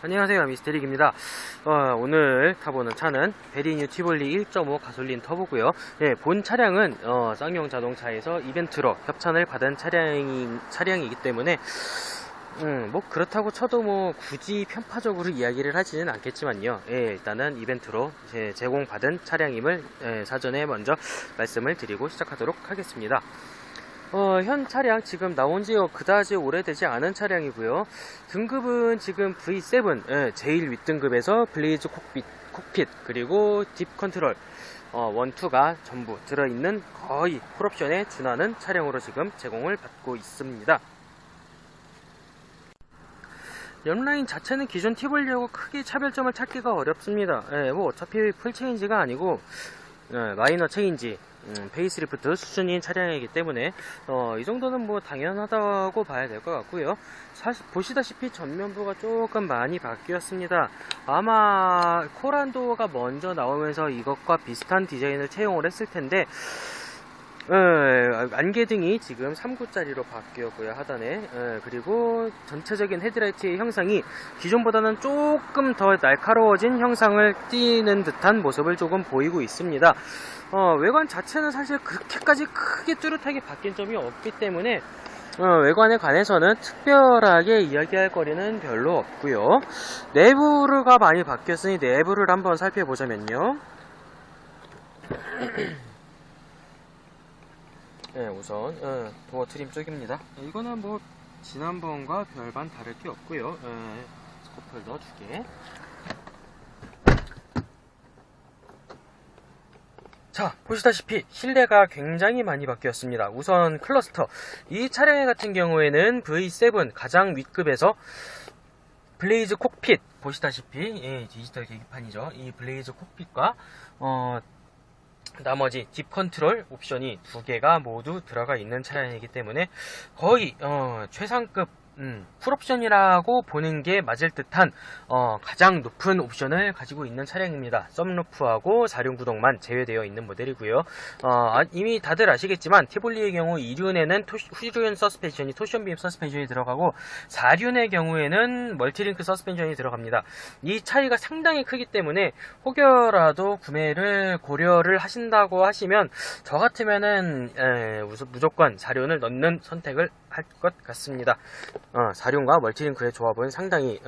안녕하세요, 미스테릭입니다. 오늘 타보는 차는 베리뉴 티볼리 1.5 가솔린 터보고요. 네, 본 차량은 쌍용 자동차에서 이벤트로 협찬을 받은 차량이기 때문에 뭐 그렇다고 쳐도 뭐 굳이 편파적으로 이야기를 하지는 않겠지만요. 일단은 이벤트로 제공받은 차량임을 사전에 먼저 말씀을 드리고 시작하도록 하겠습니다. 현 차량 지금 나온 지 그다지 오래되지 않은 차량이고요. 등급은 지금 V7, 제일 윗등급에서 블레이즈 콕핏 그리고 딥 컨트롤 1, 2가 전부 들어있는 거의 풀옵션에 준하는 차량으로 지금 제공을 받고 있습니다. 옆라인 자체는 기존 티볼리하고 크게 차별점을 찾기가 어렵습니다. 뭐 어차피 풀체인지가 아니고 마이너 체인지, 페이스리프트 수준인 차량이기 때문에 이 정도는 뭐 당연하다고 봐야 될 것 같고요. 사실 보시다시피 전면부가 조금 많이 바뀌었습니다. 아마 코란도가 먼저 나오면서 이것과 비슷한 디자인을 채용을 했을 텐데 안개등이 지금 3구짜리로 바뀌었고요, 하단에. 그리고 전체적인 헤드라이트의 형상이 기존보다는 조금 더 날카로워진 형상을 띠는 듯한 모습을 조금 보이고 있습니다. 외관 자체는 사실 그렇게까지 크게 뚜렷하게 바뀐 점이 없기 때문에 외관에 관해서는 특별하게 이야기할 거리는 별로 없고요. 내부가 많이 바뀌었으니 내부를 한번 살펴보자면요. 우선 도어 트림 쪽입니다. 이거는 뭐 지난번과 별반 다를 게 없고요. 스코플더 2개. 자, 보시다시피 실내가 굉장히 많이 바뀌었습니다. 우선 클러스터, 이 차량 같은 경우에는 V7 가장 윗급에서 블레이즈 콕핏, 보시다시피 디지털 계기판이죠. 이 블레이즈 콕핏과 나머지 딥 컨트롤 옵션이 2개가 모두 들어가 있는 차량이기 때문에 거의 최상급 풀옵션이라고 보는 게 맞을 듯한 가장 높은 옵션을 가지고 있는 차량입니다. 썬루프하고 4륜구동만 제외되어 있는 모델이고요. 이미 다들 아시겠지만 티볼리의 경우 2륜에는 후륜 서스펜션이 토션빔 서스펜션이 들어가고 4륜의 경우에는 멀티링크 서스펜션이 들어갑니다. 이 차이가 상당히 크기 때문에 혹여라도 구매를 고려를 하신다고 하시면 저 같으면은 무조건 4륜을 넣는 선택을 할 것 같습니다. 4륜과 멀티링크의 조합은 상당히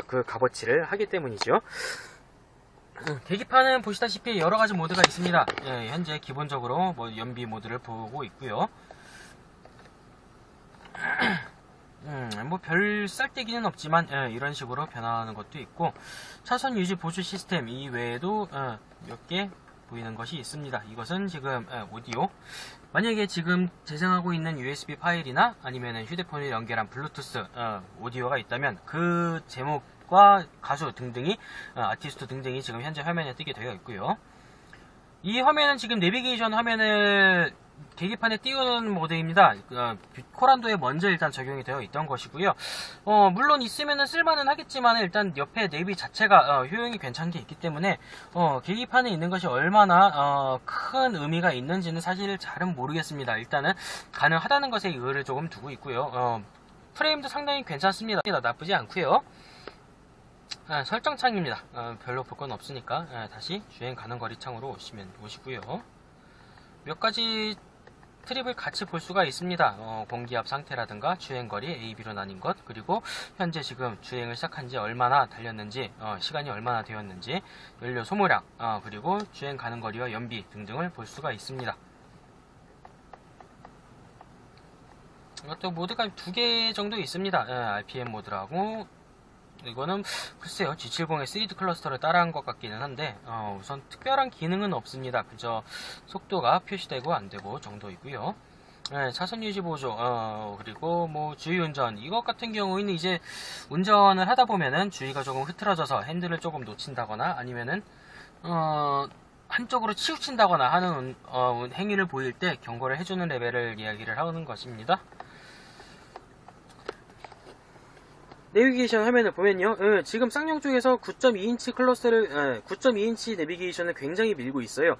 그 값어치를 하기 때문이죠. 계기판은 보시다시피 여러가지 모드가 있습니다. 현재 기본적으로 뭐 연비 모드를 보고 있고요. 뭐 별 쌀데기는 없지만 이런 식으로 변화하는 것도 있고, 차선 유지 보조 시스템 이외에도 몇 개 보이는 것이 있습니다. 이것은 지금 오디오, 만약에 지금 재생하고 있는 USB 파일이나 아니면 휴대폰을 연결한 블루투스 오디오가 있다면 그 제목과 가수 등등이 아티스트 등등이 지금 현재 화면에 뜨게 되어 있고요. 이 화면은 지금 내비게이션 화면을 계기판에 띄우는 모드입니다. 코란도에 먼저 일단 적용이 되어 있던 것이고요. 물론 있으면 쓸만은 하겠지만 일단 옆에 내비 자체가 효용이 괜찮게 있기 때문에 계기판에 있는 것이 얼마나 큰 의미가 있는지는 사실 잘은 모르겠습니다. 일단은 가능하다는 것에 의의를 조금 두고 있고요. 프레임도 상당히 괜찮습니다. 나쁘지 않고요. 설정창입니다. 별로 볼 건 없으니까 다시 주행 가능 거리 창으로 오시고요. 몇 가지 트립을 같이 볼 수가 있습니다. 공기압 상태라든가 주행거리 AB로 나뉜 것, 그리고 현재 지금 주행을 시작한 지 얼마나 달렸는지, 시간이 얼마나 되었는지, 연료 소모량, 그리고 주행 가능 거리와 연비 등등을 볼 수가 있습니다. 이것도 모드가 2개 정도 있습니다. RPM 모드라고, 이거는 글쎄요, G70의 3D 클러스터를 따라한 것 같기는 한데 우선 특별한 기능은 없습니다. 그저 속도가 표시되고 안되고 정도이고요. 차선 유지 보조, 그리고 뭐 주의운전, 이것 같은 경우에는 이제 운전을 하다 보면은 주의가 조금 흐트러져서 핸들을 조금 놓친다거나 아니면은 한쪽으로 치우친다거나 하는 행위를 보일 때 경고를 해주는 레벨을 이야기를 하는 것입니다. 내비게이션 화면을 보면요, 지금 쌍용 쪽에서 9.2인치 클러스터를 9.2인치 내비게이션을 굉장히 밀고 있어요.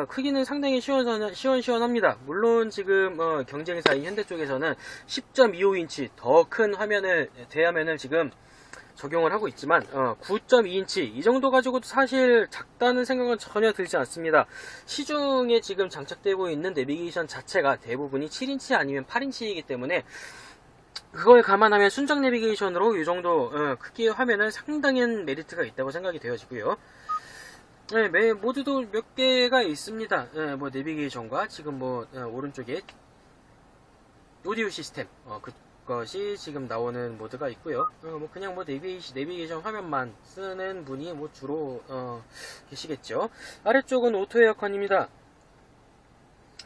크기는 상당히 시원시원합니다. 물론 지금 경쟁사인 현대 쪽에서는 10.25인치 더 큰 화면을 대화면을 지금 적용을 하고 있지만 9.2인치 이 정도 가지고도 사실 작다는 생각은 전혀 들지 않습니다. 시중에 지금 장착되고 있는 내비게이션 자체가 대부분이 7인치 아니면 8인치이기 때문에 그걸 감안하면 순정 내비게이션으로 이 정도 크기의 화면은 상당히 메리트가 있다고 생각이 되어지고요. 네, 모드도 몇 개가 있습니다. 뭐 내비게이션과 지금 뭐 오른쪽에 오디오 시스템 그것이 지금 나오는 모드가 있고요. 뭐 그냥 뭐 내비게이션 화면만 쓰는 분이 뭐 주로 계시겠죠. 아래쪽은 오토 에어컨입니다.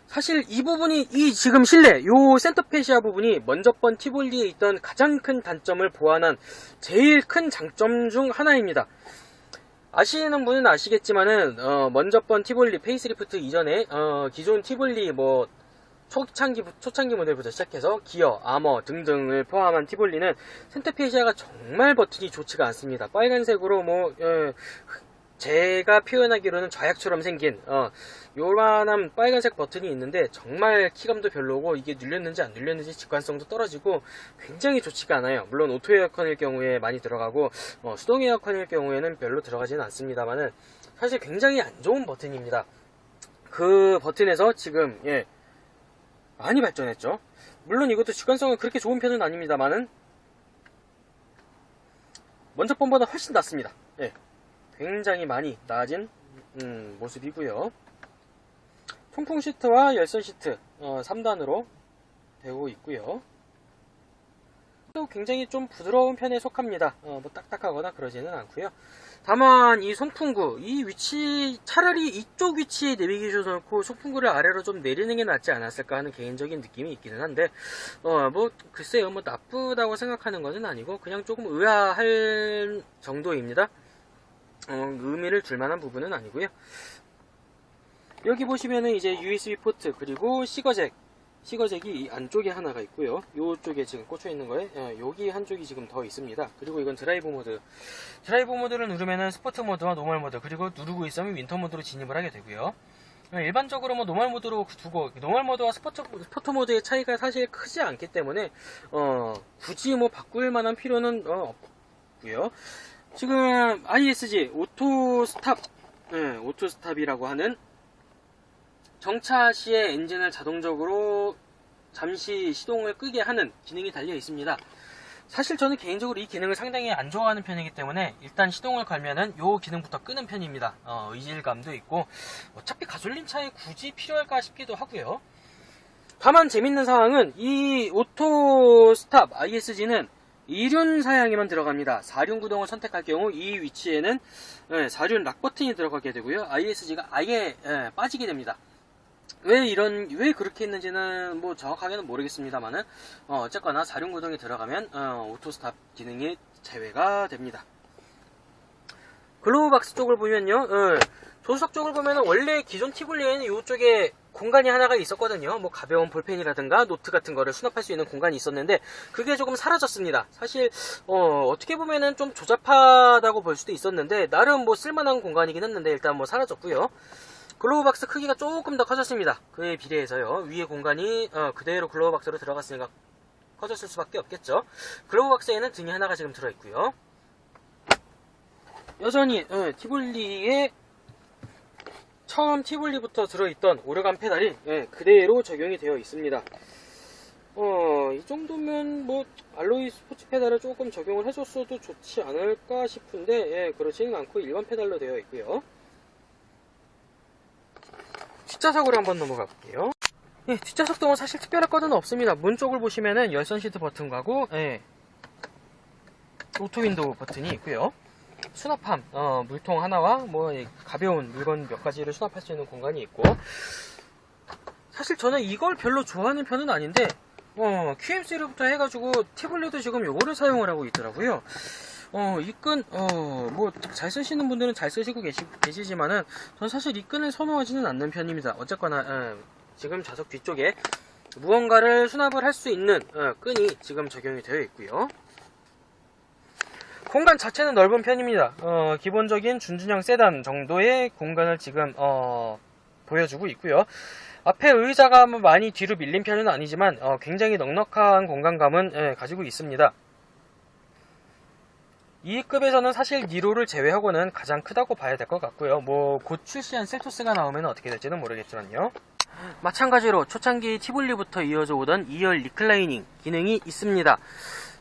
사실 이 부분이 지금 실내 요 센터페시아 부분이 먼저 번 티볼리에 있던 가장 큰 단점을 보완한 제일 큰 장점 중 하나입니다. 아시는 분은 아시겠지만은 먼저 번 티볼리 페이스리프트 이전에 기존 티볼리 뭐 초창기 모델부터 시작해서 기어, 아머 등등을 포함한 티볼리는 센터페시아가 정말 버튼이 좋지가 않습니다. 빨간색으로 뭐 제가 표현하기로는 좌약처럼 생긴 요만한 빨간색 버튼이 있는데 정말 키감도 별로고 이게 눌렸는지 안 눌렸는지 직관성도 떨어지고 굉장히 좋지가 않아요. 물론 오토 에어컨일 경우에 많이 들어가고 수동 에어컨일 경우에는 별로 들어가지는 않습니다만은 사실 굉장히 안 좋은 버튼입니다. 그 버튼에서 지금 많이 발전했죠. 물론 이것도 직관성은 그렇게 좋은 편은 아닙니다만은 먼저 번보다 훨씬 낫습니다. 굉장히 많이 나아진 모습이고요. 통풍 시트와 열선 시트 3단으로 되고 있고요. 또 굉장히 좀 부드러운 편에 속합니다. 뭐 딱딱하거나 그러지는 않고요. 다만 이 송풍구 이 위치 차라리 이쪽 위치에 내비게이션을 놓고 송풍구를 아래로 좀 내리는 게 낫지 않았을까 하는 개인적인 느낌이 있기는 한데 뭐 글쎄요, 뭐 나쁘다고 생각하는 것은 아니고 그냥 조금 의아할 정도입니다. 의미를 줄 만한 부분은 아니고요. 여기 보시면은 이제 USB 포트 그리고 시거잭이 이 안쪽에 하나가 있고요. 요쪽에 지금 꽂혀 있는 거에 여기 한쪽이 지금 더 있습니다. 그리고 이건 드라이브 모드를 누르면은 스포트 모드와 노멀 모드 그리고 누르고 있으면 윈터 모드로 진입을 하게 되고요. 일반적으로 뭐 노멀 모드로 두고 노멀 모드와 스포트 모드의 차이가 사실 크지 않기 때문에 굳이 뭐 바꿀 만한 필요는 없고요. 지금 ISG 오토스탑이라고 하는 정차 시에 엔진을 자동적으로 잠시 시동을 끄게 하는 기능이 달려 있습니다. 사실 저는 개인적으로 이 기능을 상당히 안 좋아하는 편이기 때문에 일단 시동을 걸면은 요 기능부터 끄는 편입니다. 의질감도 있고 어차피 가솔린 차에 굳이 필요할까 싶기도 하고요. 다만 재밌는 사항은 이 오토스탑 ISG는 2륜 사양에만 들어갑니다. 4륜 구동을 선택할 경우 이 위치에는 4륜 락 버튼이 들어가게 되고요. ISG가 아예 빠지게 됩니다. 왜 그렇게 했는지는 뭐 정확하게는 모르겠습니다만은 어쨌거나 4륜 구동이 들어가면 오토스탑 기능이 제외가 됩니다. 글로우박스 쪽을 보면요, 조수석 쪽을 보면은 원래 기존 티볼리에는 이쪽에 공간이 하나가 있었거든요. 뭐 가벼운 볼펜이라든가 노트 같은 거를 수납할 수 있는 공간이 있었는데 그게 조금 사라졌습니다. 사실 어떻게 보면은 좀 조잡하다고 볼 수도 있었는데 나름 뭐 쓸만한 공간이긴 했는데 일단 뭐 사라졌고요. 글로우박스 크기가 조금 더 커졌습니다. 그에 비례해서요. 위에 공간이 그대로 글로우박스로 들어갔으니까 커졌을 수밖에 없겠죠. 글로우박스에는 등이 하나가 지금 들어있고요. 여전히 티볼리에 처음 티볼리부터 들어있던 오르간 페달이 그대로 적용이 되어 있습니다. 이 정도면 뭐 알로이 스포츠 페달을 조금 적용을 해줬어도 좋지 않을까 싶은데 그렇지는 않고 일반 페달로 되어 있고요. 뒷좌석으로 한번 넘어가 볼게요. 뒷좌석도 사실 특별할 것은 없습니다. 문 쪽을 보시면은 열선 시트 버튼과고 오토 윈도우 버튼이 있고요. 수납함, 물통 하나와 뭐 가벼운 물건 몇 가지를 수납할 수 있는 공간이 있고, 사실 저는 이걸 별로 좋아하는 편은 아닌데 QM3부터 해가지고 티볼리도 지금 요거를 사용을 하고 있더라고요. 이 끈, 뭐 잘 쓰시는 분들은 잘 쓰시고 계시지만은 전 사실 이 끈을 선호하지는 않는 편입니다. 어쨌거나 지금 좌석 뒤쪽에 무언가를 수납을 할 수 있는 끈이 지금 적용이 되어 있고요. 공간 자체는 넓은 편입니다. 기본적인 준준형 세단 정도의 공간을 지금 보여주고 있고요. 앞에 의자가 많이 뒤로 밀린 편은 아니지만 굉장히 넉넉한 공간감은 가지고 있습니다. 이 급에서는 사실 니로를 제외하고는 가장 크다고 봐야 될 것 같고요. 뭐 곧 출시한 셀토스가 나오면 어떻게 될지는 모르겠지만요. 마찬가지로 초창기 티볼리부터 이어져 오던 2열 리클라이닝 기능이 있습니다.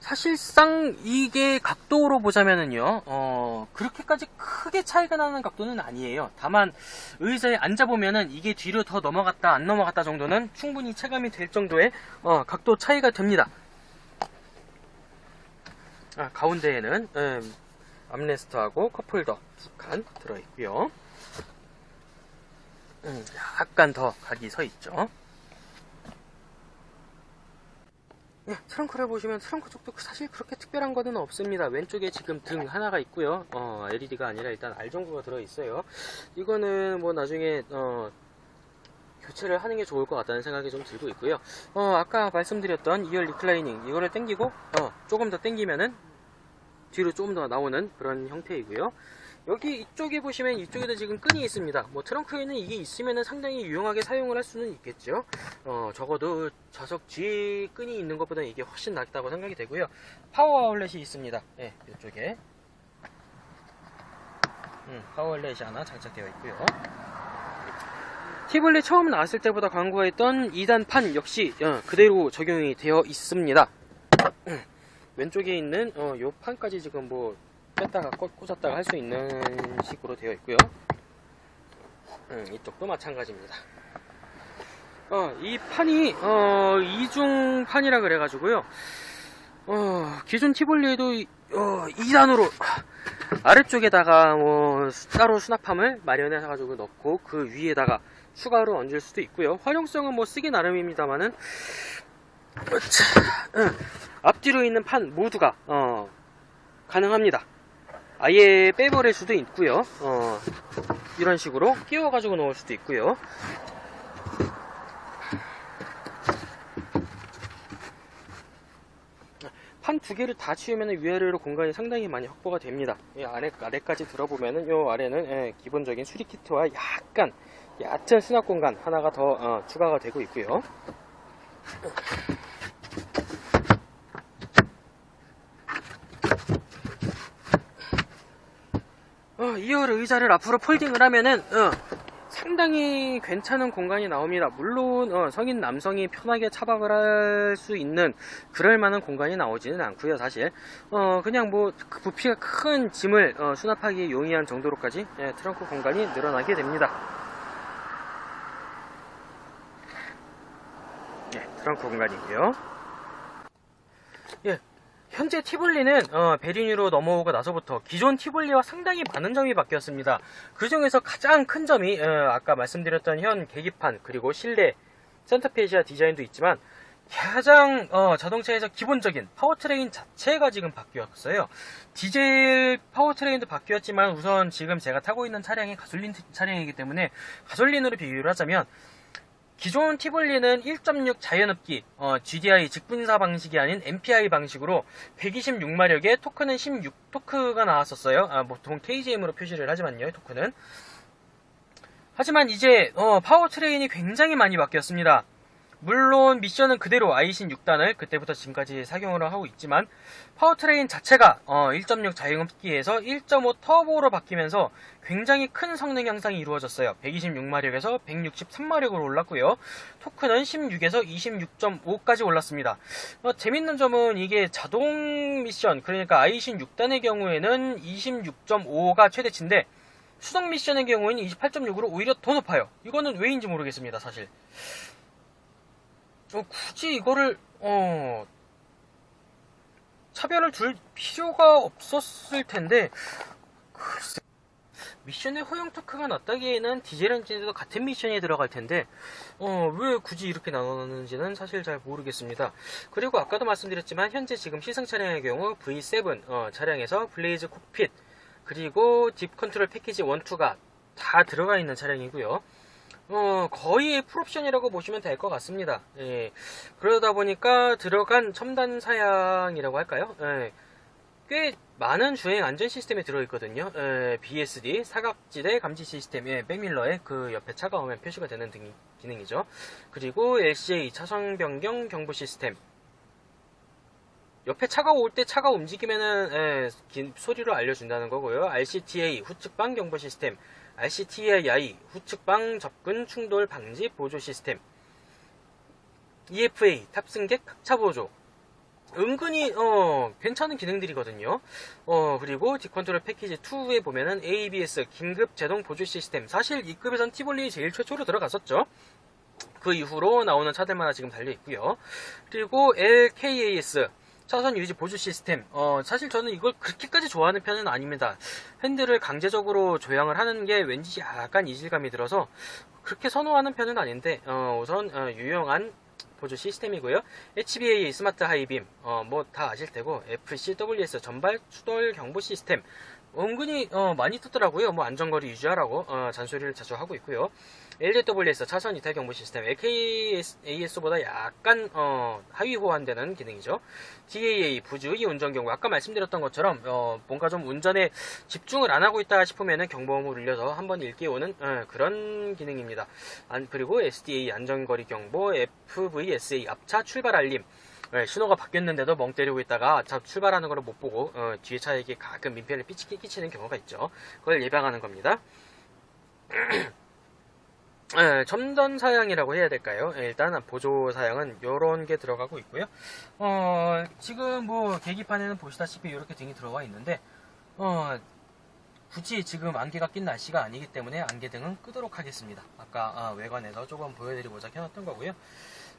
사실상 이게 각도로 보자면은요, 그렇게까지 크게 차이가 나는 각도는 아니에요. 다만 의자에 앉아보면은 이게 뒤로 더 넘어갔다 안 넘어갔다 정도는 충분히 체감이 될 정도의 각도 차이가 됩니다. 가운데에는 암레스트하고 컵홀더 두 칸 들어있고요. 약간 더 각이 서 있죠. 트렁크를 보시면 트렁크 쪽도 사실 그렇게 특별한 거는 없습니다. 왼쪽에 지금 등 하나가 있고요. LED가 아니라 일단 R정구가 들어있어요. 이거는 뭐 나중에 교체를 하는 게 좋을 것 같다는 생각이 좀 들고 있고요. 아까 말씀드렸던 2열 리클라이닝 이거를 당기고 조금 더 당기면은 뒤로 조금 더 나오는 그런 형태이고요. 여기 이쪽에 보시면 이쪽에도 지금 끈이 있습니다. 뭐 트렁크에는 이게 있으면 상당히 유용하게 사용을 할 수는 있겠죠. 적어도 좌석 뒤에 끈이 있는 것보다 이게 훨씬 낫다고 생각이 되고요. 파워 아울렛이 있습니다. 네, 이쪽에 파워 아울렛이 하나 장착되어 있고요. 티볼리 처음 나왔을 때보다 광고했던 2단 판 역시 그대로 적용이 되어 있습니다. 왼쪽에 있는 요 판까지 지금 뭐 뺐다가 꽂았다가 할 수 있는 식으로 되어 있고요. 이쪽도 마찬가지입니다. 이 판이 이중 판이라 그래가지고요. 기존 티볼리에도 2단으로 아래쪽에다가 뭐 따로 수납함을 마련해 가지고 넣고 그 위에다가 추가로 얹을 수도 있고요. 활용성은 뭐 쓰기 나름입니다만은 앞뒤로 있는 판 모두가 가능합니다. 아예 빼버릴 수도 있고요. 이런 식으로 끼워 가지고 넣을 수도 있고요. 판 두 개를 다 치우면 위아래로 공간이 상당히 많이 확보가 됩니다. 아래까지 들어보면은 요 아래는 기본적인 수리 키트와 약간 얕은 수납 공간 하나가 더 추가가 되고 있고요. 2열 의자를 앞으로 폴딩을 하면은 상당히 괜찮은 공간이 나옵니다. 물론 성인 남성이 편하게 차박을 할 수 있는 그럴 만한 공간이 나오지는 않고요. 사실 그냥 뭐 부피가 큰 짐을 수납하기에 용이한 정도로까지 트렁크 공간이 늘어나게 됩니다. 트렁크 공간이고요. 현재 티볼리는 베리뉴로 넘어오고 나서부터 기존 티볼리와 상당히 많은 점이 바뀌었습니다. 그 중에서 가장 큰 점이 아까 말씀드렸던 현 계기판 그리고 실내 센터페시아 디자인도 있지만 가장 자동차에서 기본적인 파워트레인 자체가 지금 바뀌었어요. 디젤 파워트레인도 바뀌었지만 우선 지금 제가 타고 있는 차량이 가솔린 차량이기 때문에 가솔린으로 비교를 하자면 기존 티볼리는 1.6 자연흡기 GDI 직분사 방식이 아닌 MPI 방식으로 126마력에 토크는 16토크가 나왔었어요. 보통 KGM으로 표시를 하지만요, 토크는. 하지만 이제 파워트레인이 굉장히 많이 바뀌었습니다. 물론 미션은 그대로 아이신 6단을 그때부터 지금까지 착용을 하고 있지만 파워트레인 자체가 1.6 자연흡기에서 1.5 터보로 바뀌면서 굉장히 큰 성능 향상이 이루어졌어요. 126마력에서 163마력으로 올랐고요. 토크는 16에서 26.5까지 올랐습니다. 재밌는 점은 이게 자동 미션, 그러니까 아이신 6단의 경우에는 26.5가 최대치인데 수동 미션의 경우에는 28.6으로 오히려 더 높아요. 이거는 왜인지 모르겠습니다, 사실. 굳이 이거를 차별을 둘 필요가 없었을 텐데 글쎄, 미션의 허용 토크가 낮다기에는 디젤 엔진에도 같은 미션이 들어갈 텐데 왜 굳이 이렇게 나눴는지는 사실 잘 모르겠습니다. 그리고 아까도 말씀드렸지만 현재 지금 시승 차량의 경우 V7 차량에서 블레이즈 콕핏 그리고 딥 컨트롤 패키지 1, 2가 다 들어가 있는 차량이고요. 거의 풀옵션이라고 보시면 될 것 같습니다. 그러다 보니까 들어간 첨단 사양이라고 할까요? 꽤 많은 주행 안전 시스템이 들어있거든요. BSD, 사각지대 감지 시스템, 백밀러에 그 옆에 차가 오면 표시가 되는 기능이죠. 그리고 LCA 차선 변경 경보 시스템, 옆에 차가 올 때 차가 움직이면은 소리로 알려준다는 거고요. RCTA 후측방 경보 시스템, RCTI 후측방 접근 충돌 방지 보조 시스템, EFA 탑승객 각차 보조. 은근히 괜찮은 기능들이거든요. 그리고 디컨트롤 패키지 2에 보면은 ABS 긴급 제동 보조 시스템. 사실 이 급에선 티볼리 제일 최초로 들어갔었죠. 그 이후로 나오는 차들마다 지금 달려 있고요. 그리고 LKAS 차선 유지 보조 시스템. 사실 저는 이걸 그렇게까지 좋아하는 편은 아닙니다. 핸들을 강제적으로 조향을 하는 게 왠지 약간 이질감이 들어서 그렇게 선호하는 편은 아닌데, 우선 유용한 보조 시스템이고요. HBA 스마트 하이빔, 뭐 다 아실 테고, FCWS 전발 추돌 경보 시스템. 은근히 많이 뜨더라고요. 뭐 안전거리 유지하라고 잔소리를 자주 하고 있고요. LJWS 차선 이탈 경보 시스템, LKAS보다 약간 하위 호환되는 기능이죠. DAA 부주의 운전 경고. 아까 말씀드렸던 것처럼 뭔가 좀 운전에 집중을 안 하고 있다 싶으면은 경보음을 울려서 한번 읽게 오는 그런 기능입니다. 그리고 SDA 안전거리 경보, FVSA 앞차 출발 알림. 신호가 바뀌었는데도 멍 때리고 있다가 출발하는 걸 못 보고 뒤에 차에게 가끔 민폐를 끼치는 경우가 있죠. 그걸 예방하는 겁니다. 점전 사양이라고 해야 될까요? 일단 보조 사양은 이런 게 들어가고 있고요. 지금 뭐 계기판에는 보시다시피 이렇게 등이 들어가 있는데 굳이 지금 안개가 낀 날씨가 아니기 때문에 안개등은 끄도록 하겠습니다. 아까 외관에서 조금 보여드리고자 켜놨던 거고요.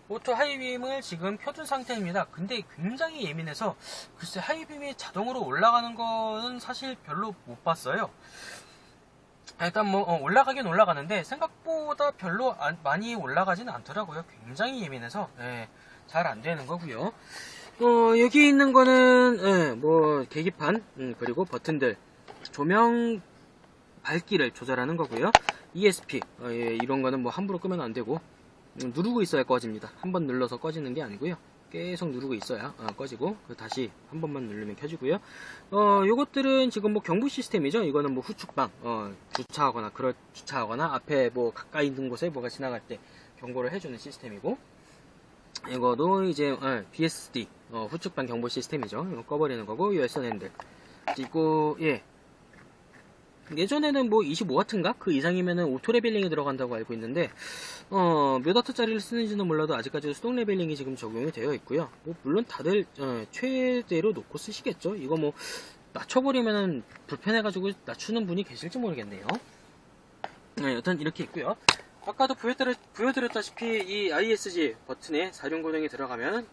오토 하이빔을 지금 켜둔 상태입니다. 근데 굉장히 예민해서 글쎄 하이빔이 자동으로 올라가는 거는 사실 별로 못 봤어요. 일단 뭐 올라가긴 올라가는데 생각보다 별로 많이 올라가지는 않더라고요. 굉장히 예민해서 잘 안 되는 거고요. 여기 있는 거는 뭐 계기판 그리고 버튼들, 조명 밝기를 조절하는 거고요. ESP 이런 거는 뭐 함부로 끄면 안 되고 누르고 있어야 꺼집니다. 한번 눌러서 꺼지는 게 아니고요. 계속 누르고 있어야 꺼지고 다시 한 번만 누르면 켜지고요. 요것들은 지금 뭐 경보 시스템이죠. 이거는 뭐 후측방 주차하거나 앞에 뭐 가까이 있는 곳에 뭐가 지나갈 때 경고를 해주는 시스템이고, 이거도 이제 BSD 후측방 경보 시스템이죠. 이거 꺼버리는 거고, 열선 핸들 그리고 예전에는 뭐 25W인가? 그 이상이면은 오토 레벨링이 들어간다고 알고 있는데, 몇 와트짜리를 쓰는지는 몰라도 아직까지 수동 레벨링이 지금 적용이 되어 있고요. 뭐 물론 다들 최대로 놓고 쓰시겠죠. 이거 뭐 낮춰버리면은 불편해가지고 낮추는 분이 계실지 모르겠네요. 여튼 이렇게 있고요. 아까도 보여드렸다시피 이 ISG 버튼에 사륜구동이 들어가면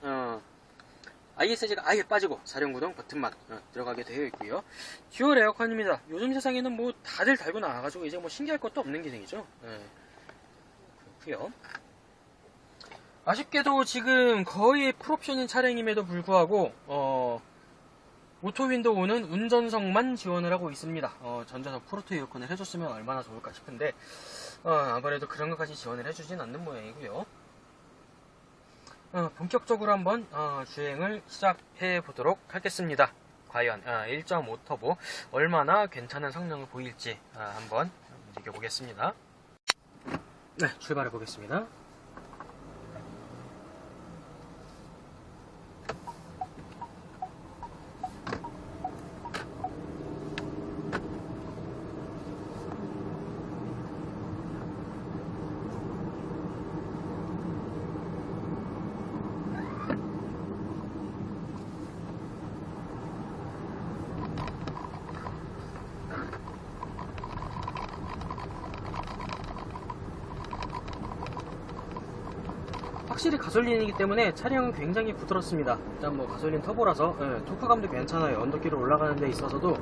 ISG가 아예 빠지고 사륜구동 버튼만 들어가게 되어 있고요. 듀얼 에어컨입니다. 요즘 세상에는 뭐 다들 달고 나와가지고 이제 뭐 신기할 것도 없는 기능이죠. 그렇고요. 아쉽게도 지금 거의 풀옵션인 차량임에도 불구하고 오토 윈도우는 운전석만 지원을 하고 있습니다. 전자석 프로토 에어컨을 해줬으면 얼마나 좋을까 싶은데 아무래도 그런 것까지 지원을 해주진 않는 모양이고요. 본격적으로 한번 주행을 시작해 보도록 하겠습니다. 과연 1.5 터보 얼마나 괜찮은 성능을 보일지 한번 움직여 보겠습니다. 네, 출발해 보겠습니다. 확실히 가솔린이기 때문에 차량은 굉장히 부드럽습니다. 일단 뭐 가솔린 터보라서 토크감도 괜찮아요. 언덕길을 올라가는 데 있어서도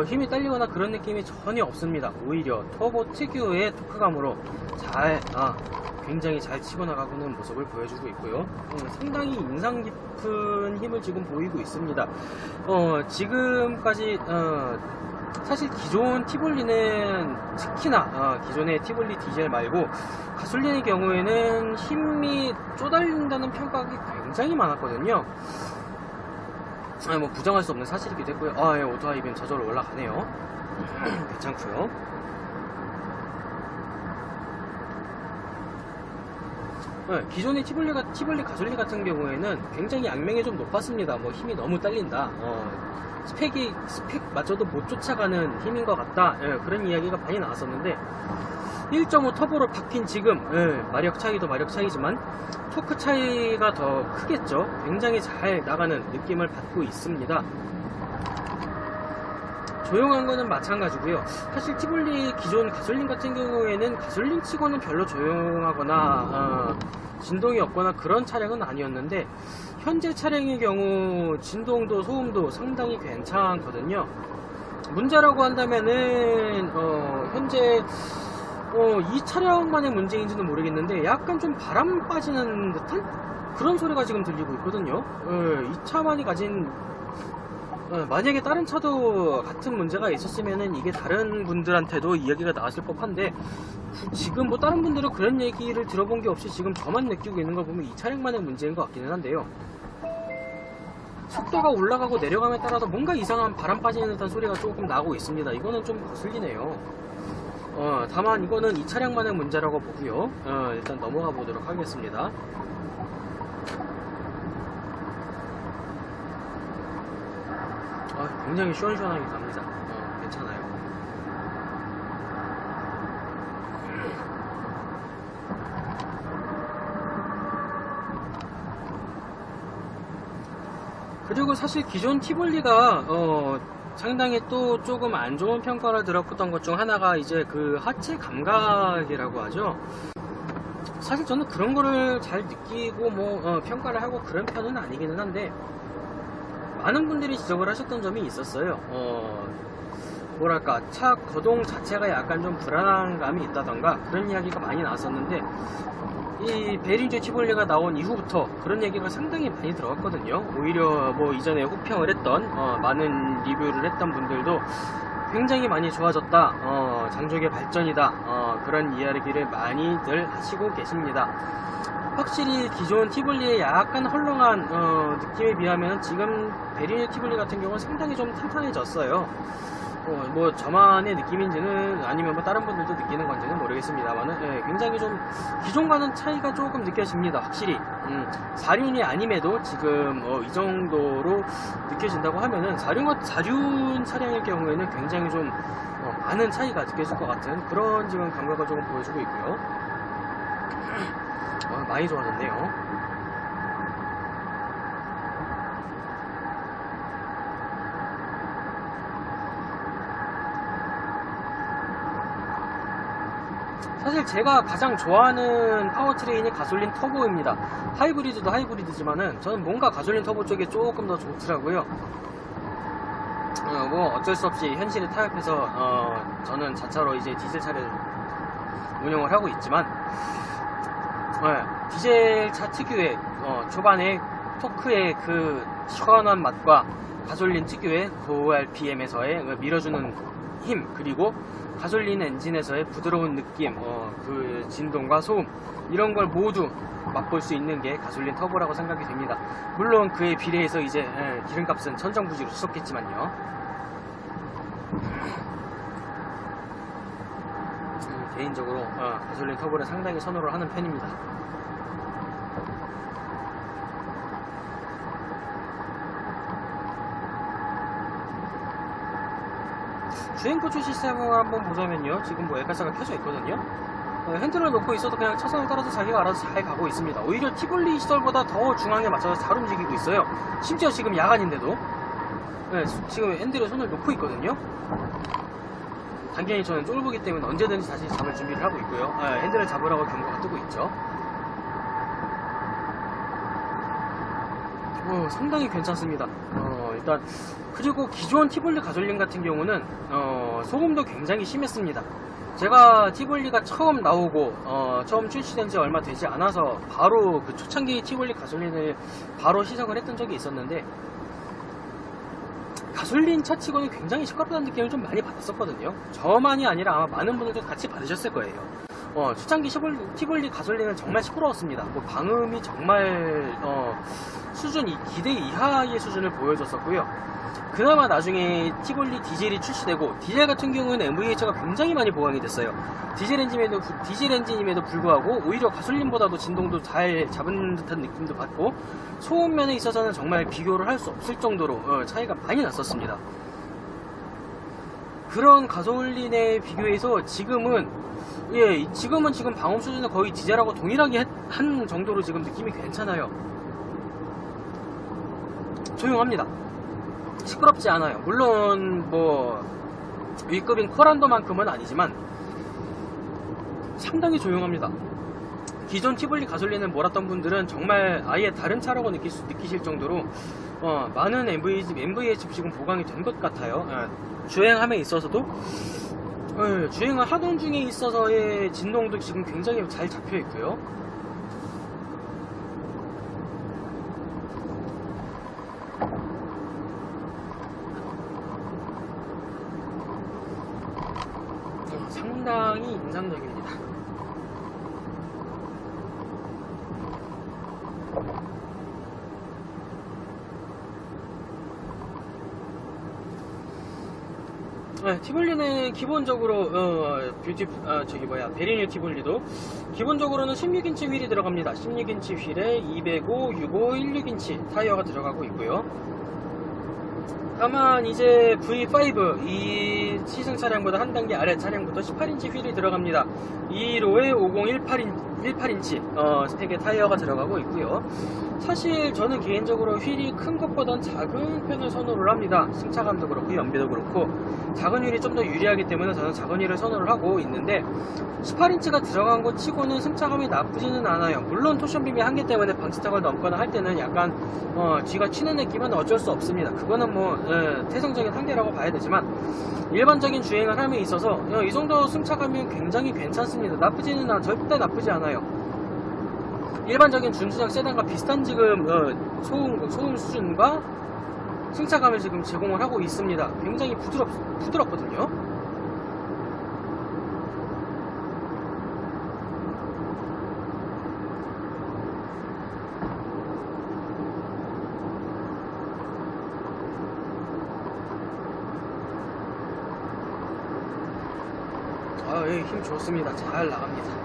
힘이 딸리거나 그런 느낌이 전혀 없습니다. 오히려 터보 특유의 토크감으로 굉장히 잘 치고 나가고는 모습을 보여주고 있고요. 상당히 인상 깊은 힘을 지금 보이고 있습니다. 지금까지 사실 기존 티볼리는 특히나 기존의 티볼리 디젤 말고 가솔린의 경우에는 힘이 쪼달린다는 평가가 굉장히 많았거든요. 뭐 부정할 수 없는 사실이기도 했고요. 오토 하이빔 저절로 올라가네요. 괜찮고요. 기존의 티볼리 가솔린 같은 경우에는 굉장히 양명이 좀 높았습니다. 뭐 힘이 너무 딸린다. 스펙마저도 못 쫓아가는 힘인 것 같다. 그런 이야기가 많이 나왔었는데 1.5 터보로 바뀐 지금 마력 차이도 마력 차이지만 토크 차이가 더 크겠죠. 굉장히 잘 나가는 느낌을 받고 있습니다. 조용한 거는 마찬가지고요. 사실 티볼리 기존 가솔린 같은 경우에는 가솔린 치고는 별로 조용하거나 진동이 없거나 그런 차량은 아니었는데 현재 차량의 경우 진동도 소음도 상당히 괜찮거든요. 문제라고 한다면은 현재 이 차량만의 문제인지는 모르겠는데 약간 좀 바람 빠지는 듯한 그런 소리가 지금 들리고 있거든요. 이 차만이 가진 만약에 다른 차도 같은 문제가 있었으면은 이게 다른 분들한테도 이야기가 나왔을 법한데 지금 뭐 다른 분들은 그런 얘기를 들어본 게 없이 지금 저만 느끼고 있는 걸 보면 이 차량만의 문제인 것 같기는 한데요. 속도가 올라가고 내려감에 따라서 뭔가 이상한 바람 빠지는 듯한 소리가 조금 나고 있습니다. 이거는 좀 거슬리네요. 다만 이거는 이 차량만의 문제라고 보고요. 일단 넘어가 보도록 하겠습니다. 굉장히 시원시원하게 갑니다. 괜찮아요. 그리고 사실 기존 티볼리가 상당히 또 조금 안 좋은 평가를 들었던 것 중 하나가 이제 그 하체 감각이라고 하죠. 사실 저는 그런 거를 잘 느끼고 뭐 평가를 하고 그런 편은 아니기는 한데 많은 분들이 지적을 하셨던 점이 있었어요. 뭐랄까 차 거동 자체가 약간 좀 불안한 감이 있다던가 그런 이야기가 많이 나왔었는데 이 베린조 티볼리가 나온 이후부터 그런 얘기가 상당히 많이 들어왔거든요. 오히려 뭐 이전에 호평을 했던 많은 리뷰를 했던 분들도 굉장히 많이 좋아졌다, 장족의 발전이다, 그런 이야기를 많이들 하시고 계십니다. 확실히 기존 티볼리의 약간 헐렁한 느낌에 비하면 지금 베린조 티볼리 같은 경우는 상당히 좀 탄탄해졌어요. 뭐 저만의 느낌인지는 아니면 뭐 다른 분들도 느끼는 건지는 모르겠습니다만은 굉장히 좀 기존과는 차이가 조금 느껴집니다. 확실히 4륜이 아님에도 지금 이 정도로 느껴진다고 하면은 4륜 차량의 경우에는 굉장히 좀 많은 차이가 느껴질 것 같은 그런 지금 감각을 조금 보여주고 있고요. 많이 좋아졌네요. 사실 제가 가장 좋아하는 파워트레인이 가솔린 터보입니다. 하이브리드도 하이브리드지만은 저는 뭔가 가솔린 터보 쪽이 조금 더 좋더라고요. 뭐 어쩔 수 없이 현실에 타협해서 저는 자차로 이제 디젤 차를 운영을 하고 있지만 디젤 차 특유의 초반에 토크의 그 시원한 맛과 가솔린 특유의 고RPM에서의 밀어주는 힘, 그리고 가솔린 엔진에서의 부드러운 느낌, 그 진동과 소음, 이런 걸 모두 맛볼 수 있는 게 가솔린 터보라고 생각이 됩니다. 물론 그에 비례해서 이제 기름값은 천정부지로 치솟겠지만요. 개인적으로 가솔린 터보를 상당히 선호를 하는 편입니다. 주행 포출 시스템을 한번 보자면요, 지금 뭐 에카사가 켜져 있거든요. 핸들을 놓고 있어도 그냥 차선을 따라서 자기가 알아서 잘 가고 있습니다. 오히려 티볼리 시절보다 더 중앙에 맞춰서 잘 움직이고 있어요. 심지어 지금 야간인데도 지금 핸들에 손을 놓고 있거든요. 당연히 저는 쫄보기 때문에 언제든지 다시 잡을 준비를 하고 있고요. 핸들을 잡으라고 경고가 뜨고 있죠. 상당히 괜찮습니다. 일단 그리고 기존 티볼리 가솔린 같은 경우는 소음도 굉장히 심했습니다. 제가 티볼리가 처음 나오고 처음 출시된 지 얼마 되지 않아서 바로 그 초창기 티볼리 가솔린을 바로 시작을 했던 적이 있었는데 가솔린 차 치고는 굉장히 시끄럽다는 느낌을 좀 많이 받았었거든요. 저만이 아니라 아마 많은 분들도 같이 받으셨을 거예요. 초창기 티볼리 가솔린은 정말 시끄러웠습니다. 뭐 방음이 정말 수준 기대 이하의 수준을 보여줬었고요. 그나마 나중에 티볼리 디젤이 출시되고, 디젤 같은 경우는 MVH가 굉장히 많이 보강이 됐어요. 디젤 엔진임에도 불구하고 오히려 가솔린보다도 진동도 잘 잡은 듯한 느낌도 받고, 소음면에 있어서는 정말 비교를 할 수 없을 정도로 차이가 많이 났었습니다. 그런 가솔린에 비교해서 지금은 지금 방음 수준은 거의 디젤하고 동일하게 한 정도로 지금 느낌이 괜찮아요. 조용합니다. 시끄럽지 않아요. 물론 뭐 위급인 코란도만큼은 아니지만 상당히 조용합니다. 기존 티볼리 가솔린을 몰았던 분들은 정말 아예 다른 차라고 느끼실 정도로 많은 MVH 지금 보강이 된 것 같아요. 주행함에 있어서도 주행을 하던 중에 있어서의 진동도 지금 굉장히 잘 잡혀 있고요. 상당히 인상적입니다. 티볼리는 기본적으로 베리뉴 티볼리도 기본적으로는 16인치 휠이 들어갑니다. 16인치 휠에 205, 65, 16인치 타이어가 들어가고 있고요. 다만 이제 V5 이 시승 차량보다 한 단계 아래 차량부터 18인치 휠이 들어갑니다. 215에 50, 18인치 스펙의 타이어가 들어가고 있고요. 사실 저는 개인적으로 휠이 큰 것보단 작은 편을 선호를 합니다. 승차감도 그렇고 연비도 그렇고 작은 휠이 좀 더 유리하기 때문에 저는 작은 휠을 선호를 하고 있는데, 18인치가 들어간 것 치고는 승차감이 나쁘지는 않아요. 물론 토션빔이 한계 때문에 방지턱을 넘거나 할 때는 약간 뒤가 치는 느낌은 어쩔 수 없습니다. 그거는 뭐 태생적인 한계라고 봐야 되지만, 일반적인 주행을 함에 있어서 이 정도 승차감이 굉장히 괜찮습니다. 절대 나쁘지 않아요. 일반적인 준수장 세단과 비슷한 지금 소음 수준과 승차감을 지금 제공을 하고 있습니다. 굉장히 부드럽거든요. 힘 좋습니다. 잘 나갑니다.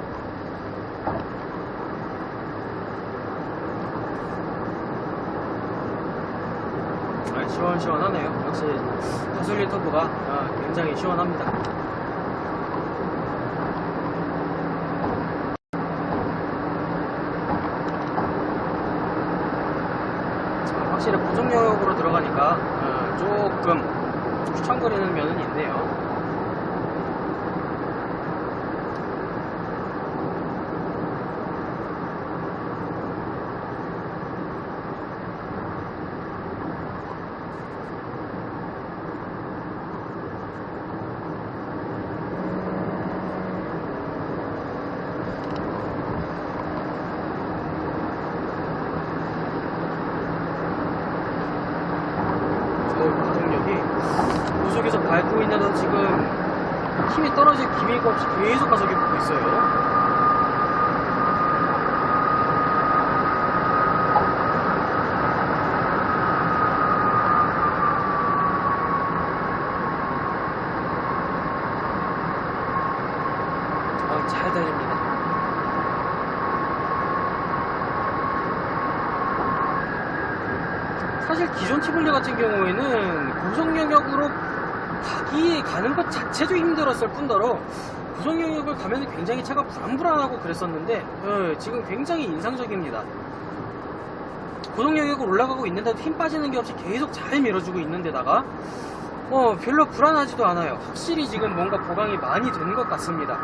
시원시원하네요. 역시 가솔린 터보가 굉장히 시원합니다. 확실히 고속 영역으로 들어가니까 조금 휘청거리는 면은 있네요. 고속에서 밟고 있는데도 지금 힘이 떨어질 기미가 없이 계속 가속이 붙고 있어요. 잘 달립니다. 사실 기존 티볼리 같은 경우에는 고속 영역으로 가는 것 자체도 힘들었을 뿐더러 고속 영역을 가면 굉장히 차가 불안불안하고 그랬었는데 지금 굉장히 인상적입니다. 고속 영역을 올라가고 있는데도 힘 빠지는 게 없이 계속 잘 밀어주고 있는데다가 별로 불안하지도 않아요. 확실히 지금 뭔가 보강이 많이 된 것 같습니다.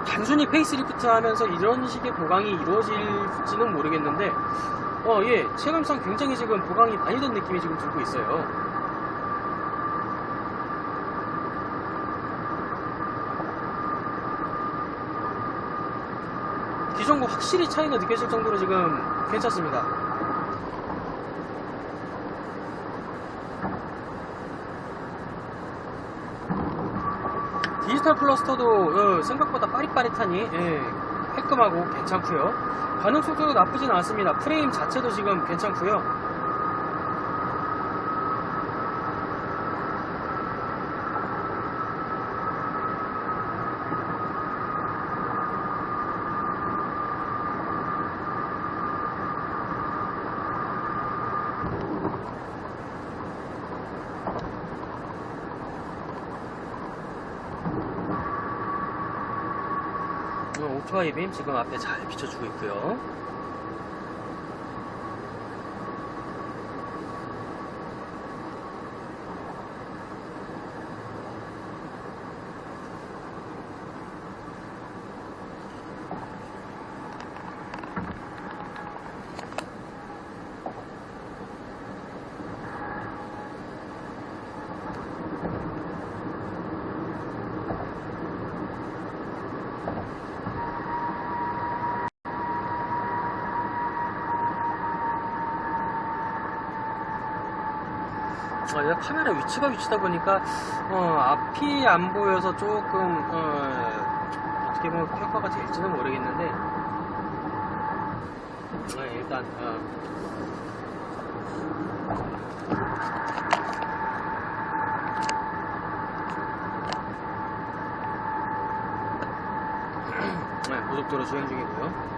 단순히 페이스리프트 하면서 이런 식의 보강이 이루어질지는 모르겠는데 체감상 굉장히 지금 보강이 많이 된 느낌이 지금 들고 있어요. 기존과 확실히 차이가 느껴질 정도로 지금 괜찮습니다. 디지털 클러스터도 생각보다 빠릿빠릿하니 깔끔하고 괜찮고요. 반응 속도도 나쁘진 않습니다. 프레임 자체도 지금 괜찮고요. 오토바이 빔 지금 앞에 잘 비춰주고 있고요. 카메라 위치다 보니까 앞이 안 보여서 조금 어떻게 보면 평가가 될지는 모르겠는데 일단 고속도로 주행 중이고요.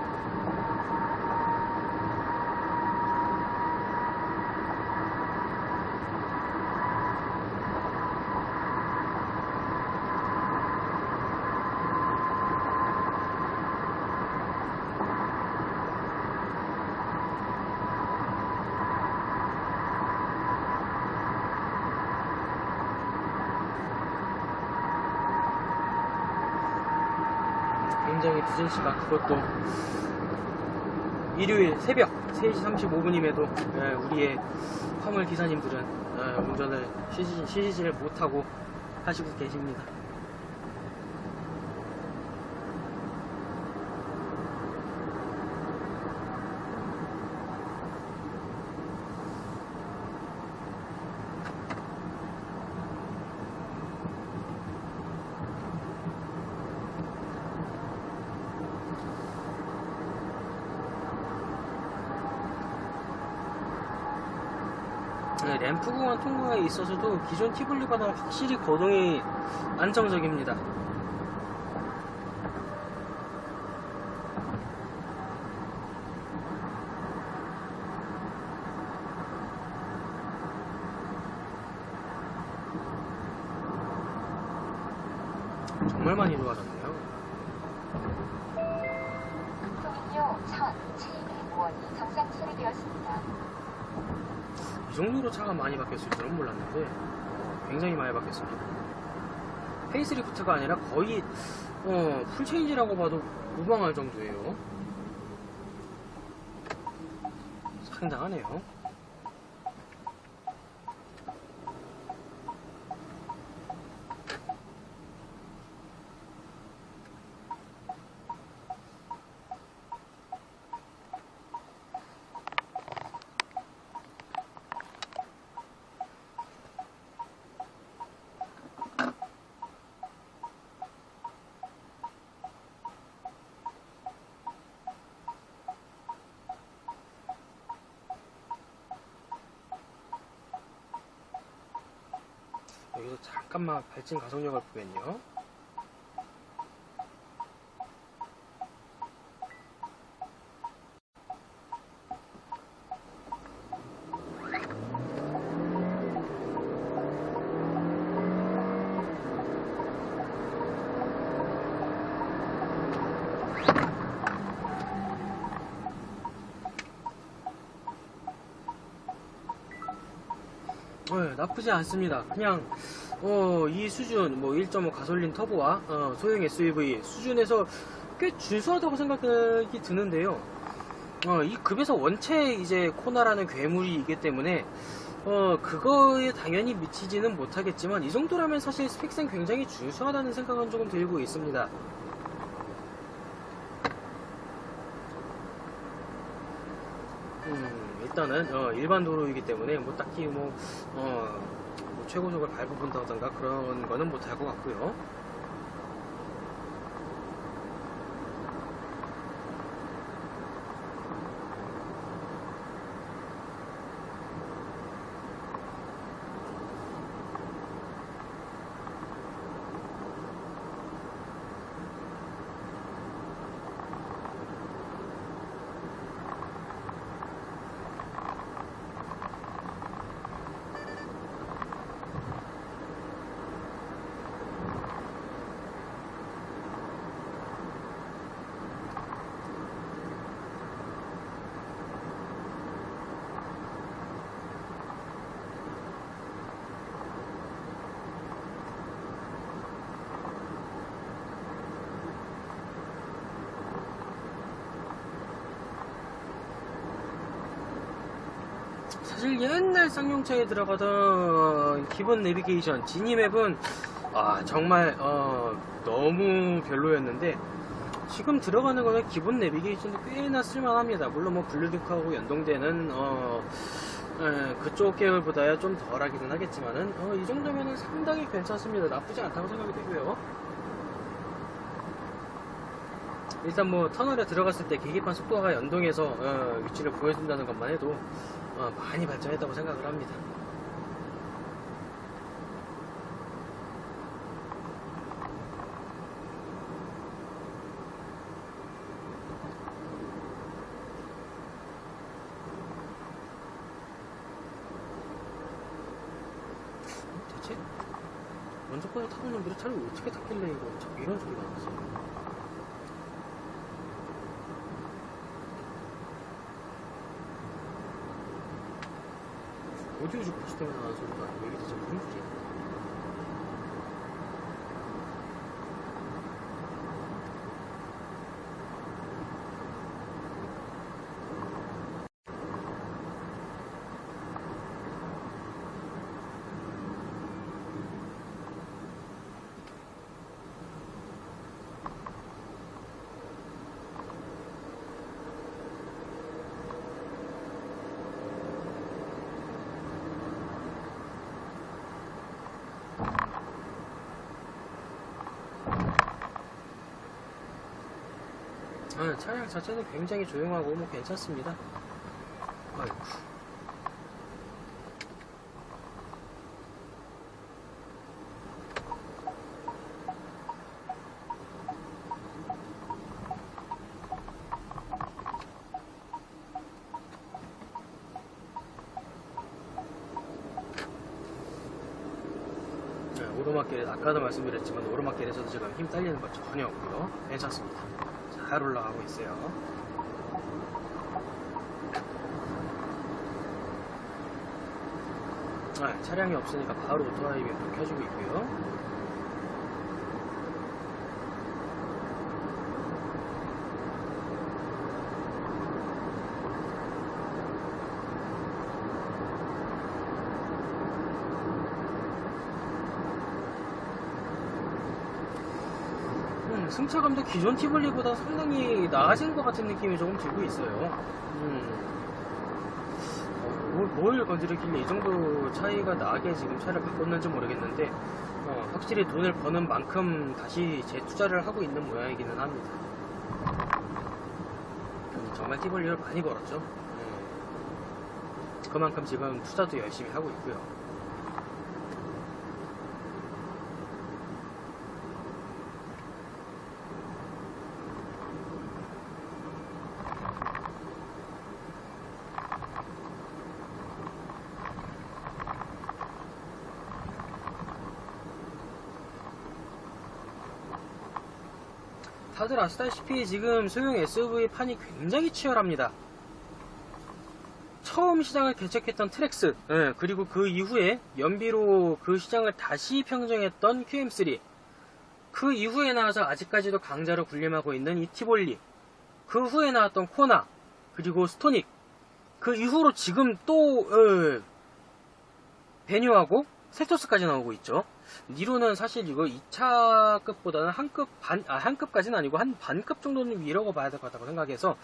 굉장히 늦은 시간, 그것도 일요일 새벽 3시 35분임에도 우리의 화물 기사님들은 운전을 쉬지를 못하고 하시고 계십니다. 램프 구간 통과에 있어서도 기존 티블리보다 확실히 거동이 안정적입니다. 정말 많이 좋아졌네요. 통행료 1,700원이 정상 처리되었습니다. 이 정도로 차가 많이 바뀌었을 줄은 몰랐는데 굉장히 많이 바뀌었습니다. 페이스리프트가 아니라 거의 풀체인지라고 봐도 무방할 정도예요. 상당하네요. 여기서 잠깐만 발진 가속력을 보면요. 나쁘지 않습니다. 그냥 이 수준 1.5 가솔린 터보와 소형 SUV 수준에서 꽤 준수하다고 생각이 드는데요. 이 급에서 원체 이제 코나라는 괴물이 있기 때문에 그거에 당연히 미치지는 못하겠지만 이 정도라면 사실 스펙상 굉장히 준수하다는 생각은 조금 들고 있습니다. 일단은 일반 도로이기 때문에 딱히 최고속을 밟아본다던가 그런 거는 못할 것 같고요. 사실 옛날 쌍용차에 들어가던 기본 내비게이션 지니맵은 정말 너무 별로였는데, 지금 들어가는 거는 기본 내비게이션도 꽤나 쓸만합니다. 물론 뭐 블루링크하고 연동되는 그쪽 계열보다야 좀 덜하기는 하겠지만은 이 정도면은 상당히 괜찮습니다. 나쁘지 않다고 생각이 되고요. 일단 뭐 터널에 들어갔을 때 계기판 속도가 연동해서 위치를 보여준다는 것만 해도 많이 발전했다고 생각을 합니다. 대체 먼저 번에 타던 놈들이 차를 어떻게 탔길래 이런 소리가 났어. 오디오 주파수 때문에 나는 소리가 아니고 이게 대체 무슨 소리야? 차량 자체는 굉장히 조용하고 뭐 괜찮습니다. 아이고. 오르막길에 아까도 말씀드렸지만 오르막길에서도 지금 힘 딸리는 거 전혀 없고요. 괜찮습니다. 잘 올라가고 있어요. 차량이 없으니까 바로 오토라이빙도 켜주고 있고요. 승차감도 기존 티볼리보다 상당히 나아진 것 같은 느낌이 조금 들고 있어요. 뭘 건드리길래 이 정도 차이가 나게 지금 차를 바꿨는지 모르겠는데 확실히 돈을 버는 만큼 다시 재투자를 하고 있는 모양이기는 합니다. 정말 티볼리를 많이 벌었죠. 그만큼 지금 투자도 열심히 하고 있고요. 다들 아시다시피 지금 소형 SUV 판이 굉장히 치열합니다. 처음 시장을 개척했던 트랙스, 그리고 그 이후에 연비로 그 시장을 다시 평정했던 QM3, 그 이후에 나와서 아직까지도 강자로 군림하고 있는 이 티볼리, 그 후에 나왔던 코나, 그리고 스토닉, 그 이후로 지금 또 베뉴하고 셀토스까지 나오고 있죠. 니로는 사실 이거 2차급보다는 한급까지는 아니고 한 반급 정도는 위라고 봐야 될 것 같다고 생각해서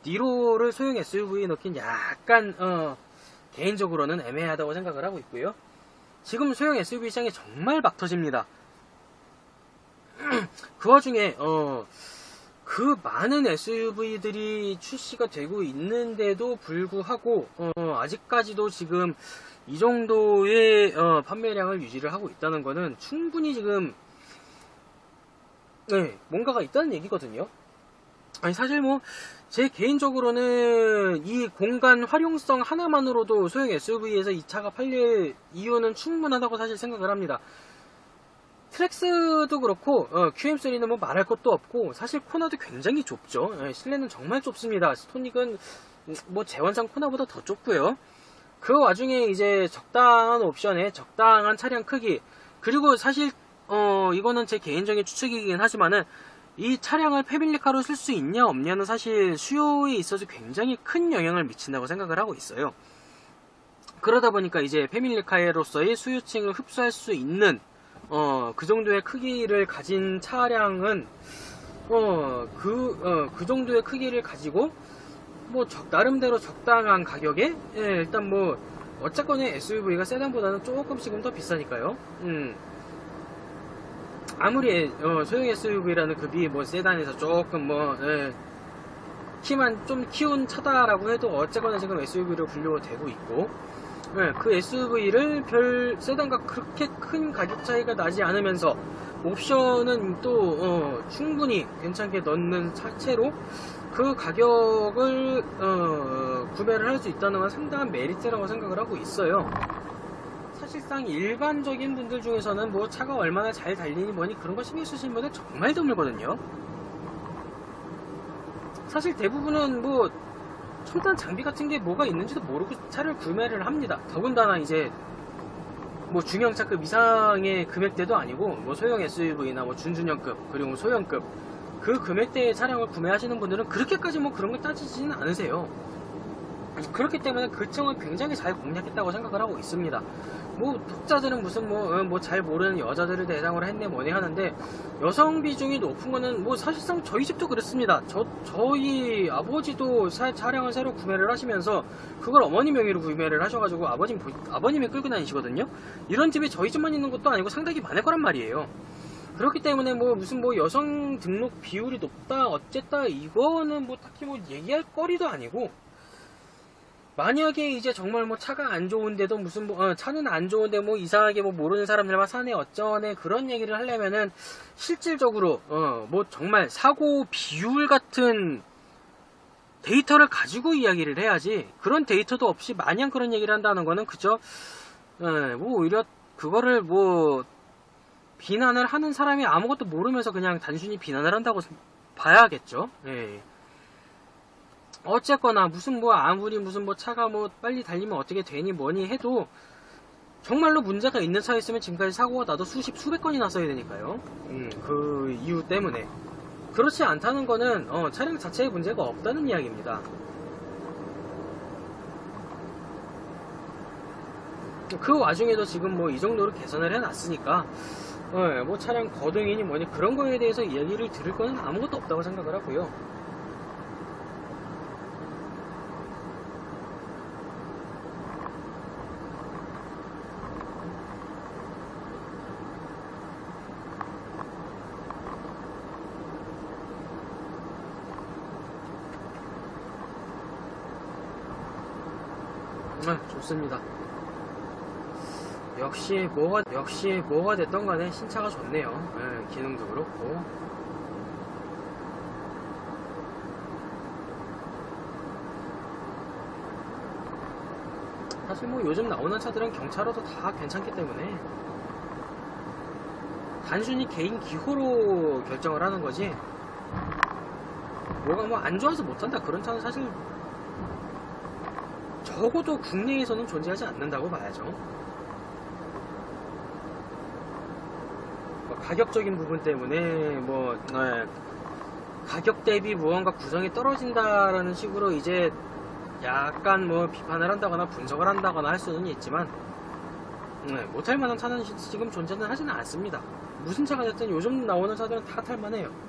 니로를 소형 SUV에 넣긴 약간 개인적으로는 애매하다고 생각을 하고 있고요. 지금 소형 SUV 시장이 정말 막 터집니다. 그 와중에 그 많은 SUV들이 출시가 되고 있는데도 불구하고 아직까지도 지금 이 정도의 판매량을 유지를 하고 있다는 거는 충분히 지금 뭔가가 있다는 얘기거든요. 아니 사실 뭐 제 개인적으로는 이 공간 활용성 하나만으로도 소형 SUV에서 이 차가 팔릴 이유는 충분하다고 사실 생각을 합니다. 트랙스도 그렇고 QM3는 뭐 말할 것도 없고 사실 코나도 굉장히 좁죠. 실내는 정말 좁습니다. 스토닉은 뭐 재원상 코나보다 더 좁고요. 그 와중에 이제 적당한 옵션에 적당한 차량 크기, 그리고 사실 이거는 제 개인적인 추측이긴 하지만은 이 차량을 패밀리카로 쓸 수 있냐 없냐는 사실 수요에 있어서 굉장히 큰 영향을 미친다고 생각을 하고 있어요. 그러다 보니까 이제 패밀리카로서의 수요층을 흡수할 수 있는 그 정도의 크기를 가진 차량은 그 정도의 크기를 가지고 뭐 나름대로 적당한 가격에 일단 뭐 어쨌거나 SUV가 세단보다는 조금씩은 더 비싸니까요. 아무리 소형 SUV라는 급이 뭐 세단에서 조금 뭐 키만 좀 키운 차다라고 해도 어쨌거나 지금 SUV로 분류가 되고 있고, 그 SUV를 별 세단과 그렇게 큰 가격 차이가 나지 않으면서 옵션은 또 충분히 괜찮게 넣는 차체로 그 가격을 구매를 할 수 있다는 건 상당한 메리트라고 생각을 하고 있어요. 사실상 일반적인 분들 중에서는 뭐 차가 얼마나 잘 달리니 뭐니 그런 거 신경 쓰시는 분들 정말 드물거든요. 사실 대부분은 뭐 첨단 장비 같은 게 뭐가 있는지도 모르고 차를 구매를 합니다. 더군다나 이제 뭐 중형차급 이상의 금액대도 아니고 뭐 소형 SUV나 뭐 준중형급 그리고 소형급 그 금액대의 차량을 구매하시는 분들은 그렇게까지 뭐 그런 걸 따지지는 않으세요. 그렇기 때문에 그 층을 굉장히 잘 공략했다고 생각을 하고 있습니다. 뭐 독자들은 무슨 뭐 잘 모르는 여자들을 대상으로 했네 뭐네 하는데, 여성 비중이 높은 거는 뭐 사실상 저희 집도 그렇습니다. 저희 아버지도 차량을 새로 구매를 하시면서 그걸 어머니 명의로 구매를 하셔가지고 아버님이 끌고 다니시거든요. 이런 집이 저희 집만 있는 것도 아니고 상당히 많을 거란 말이에요. 그렇기 때문에 뭐 무슨 뭐 여성 등록 비율이 높다 어쨌다 이거는 뭐 딱히 뭐 얘기할 거리도 아니고, 만약에 이제 정말 뭐 차가 안 좋은데도 무슨 뭐 차는 안 좋은데 뭐 이상하게 뭐 모르는 사람들만 사네 어쩌네 그런 얘기를 하려면은 실질적으로 뭐 정말 사고 비율 같은 데이터를 가지고 이야기를 해야지, 그런 데이터도 없이 마냥 그런 얘기를 한다는 거는 그저 뭐 오히려 그거를 뭐 비난을 하는 사람이 아무것도 모르면서 그냥 단순히 비난을 한다고 봐야겠죠. 예. 어쨌거나 무슨 뭐 아무리 무슨 뭐 차가 뭐 빨리 달리면 어떻게 되니 뭐니 해도 정말로 문제가 있는 차 있으면 지금까지 사고가 나도 수백 건이 났어야 되니까요. 그 이유 때문에. 그렇지 않다는 거는 차량 자체에 문제가 없다는 이야기입니다. 그 와중에도 지금 뭐 이 정도로 개선을 해놨으니까 뭐 차량 거동이니 뭐니 그런 거에 대해서 이야기를 들을 거는 아무것도 없다고 생각을 하고요. 좋습니다. 역시 뭐가 됐던 간에 신차가 좋네요. 기능도 그렇고. 사실 뭐 요즘 나오는 차들은 경차로도 다 괜찮기 때문에 단순히 개인 기호로 결정을 하는 거지, 뭐가 뭐 안 좋아서 못한다 그런 차는 사실 적어도 국내에서는 존재하지 않는다고 봐야죠. 뭐 가격적인 부분 때문에 뭐 가격 대비 무언가 구성이 떨어진다라는 식으로 이제 약간 뭐 비판을 한다거나 분석을 한다거나 할 수는 있지만 못할 만한 차는 지금 존재는 하지는 않습니다. 무슨 차가 됐든 요즘 나오는 차들은 다 탈만해요.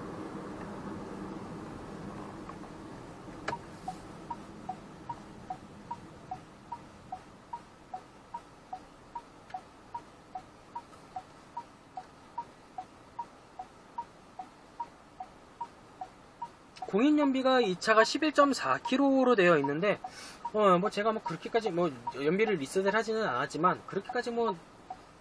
공인연비가 이 차가 11.4km로 되어 있는데 뭐 제가 뭐 그렇게까지 뭐 연비를 리셋을 하지는 않았지만 그렇게까지 뭐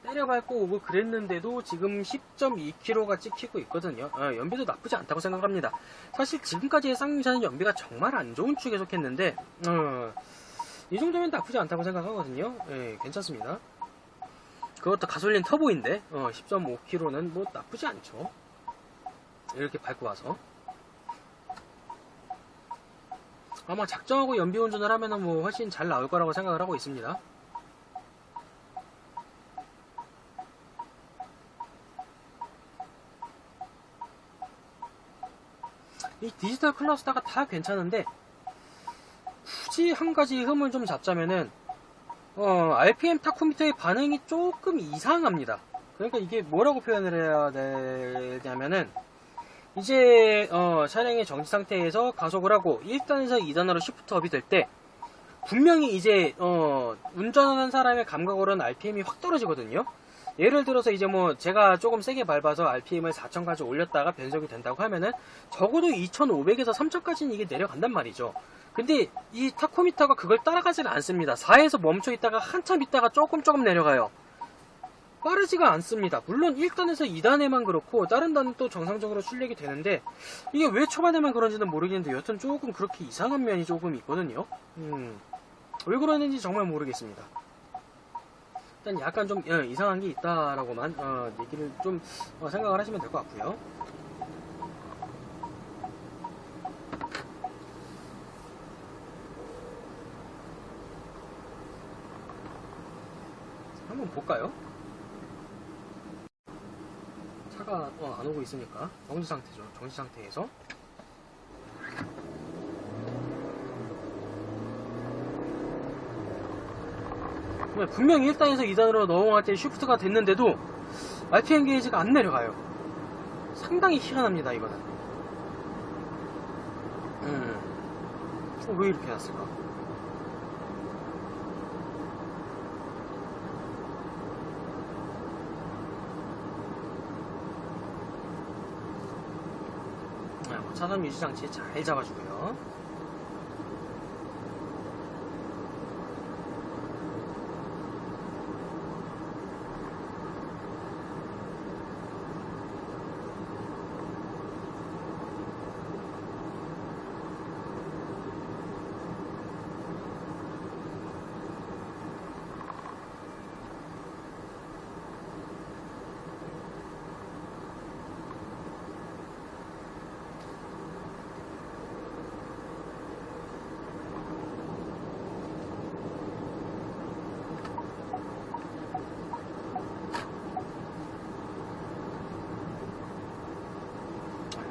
때려밟고 오고 그랬는데도 지금 10.2km가 찍히고 있거든요. 연비도 나쁘지 않다고 생각합니다. 사실 지금까지의 쌍용차는 연비가 정말 안 좋은 축에 속했는데 이 정도면 나쁘지 않다고 생각하거든요. 괜찮습니다. 그것도 가솔린 터보인데 10.5km는 뭐 나쁘지 않죠. 이렇게 밟고 와서 아마 작정하고 연비 운전을 하면은 뭐 훨씬 잘 나올 거라고 생각을 하고 있습니다. 이 디지털 클러스터가 다 괜찮은데 굳이 한 가지 흠을 좀 잡자면은 RPM 타코미터의 반응이 조금 이상합니다. 그러니까 이게 뭐라고 표현을 해야 되냐면은, 이제 차량의 정지 상태에서 가속을 하고 1단에서 2단으로 시프트업이 될 때 분명히 이제 운전하는 사람의 감각으로는 RPM이 확 떨어지거든요. 예를 들어서 이제 뭐 제가 조금 세게 밟아서 RPM을 4000까지 올렸다가 변속이 된다고 하면은 적어도 2500에서 3000까지는 이게 내려간단 말이죠. 근데 이 타코미터가 그걸 따라가지는 않습니다. 4에서 멈춰 있다가 한참 있다가 조금 내려가요. 빠르지가 않습니다. 물론 1단에서 2단에만 그렇고 다른 단은 또 정상적으로 출력이 되는데 이게 왜 초반에만 그런지는 모르겠는데 여튼 조금 그렇게 이상한 면이 조금 있거든요. 왜 그러는지 정말 모르겠습니다. 일단 약간 좀 이상한 게 있다라고만 얘기를 좀 생각을 하시면 될 것 같고요. 한번 볼까요? 차가 안 오고 있으니까 정지 상태죠. 정지 상태에서 분명히 1단에서 2단으로 넘어갈 때 쉬프트가 됐는데도 RPM 게이지가 안 내려가요. 상당히 희한합니다. 이거는 왜 이렇게 해놨을까? 차선 유지 장치 잘 잡아주고요.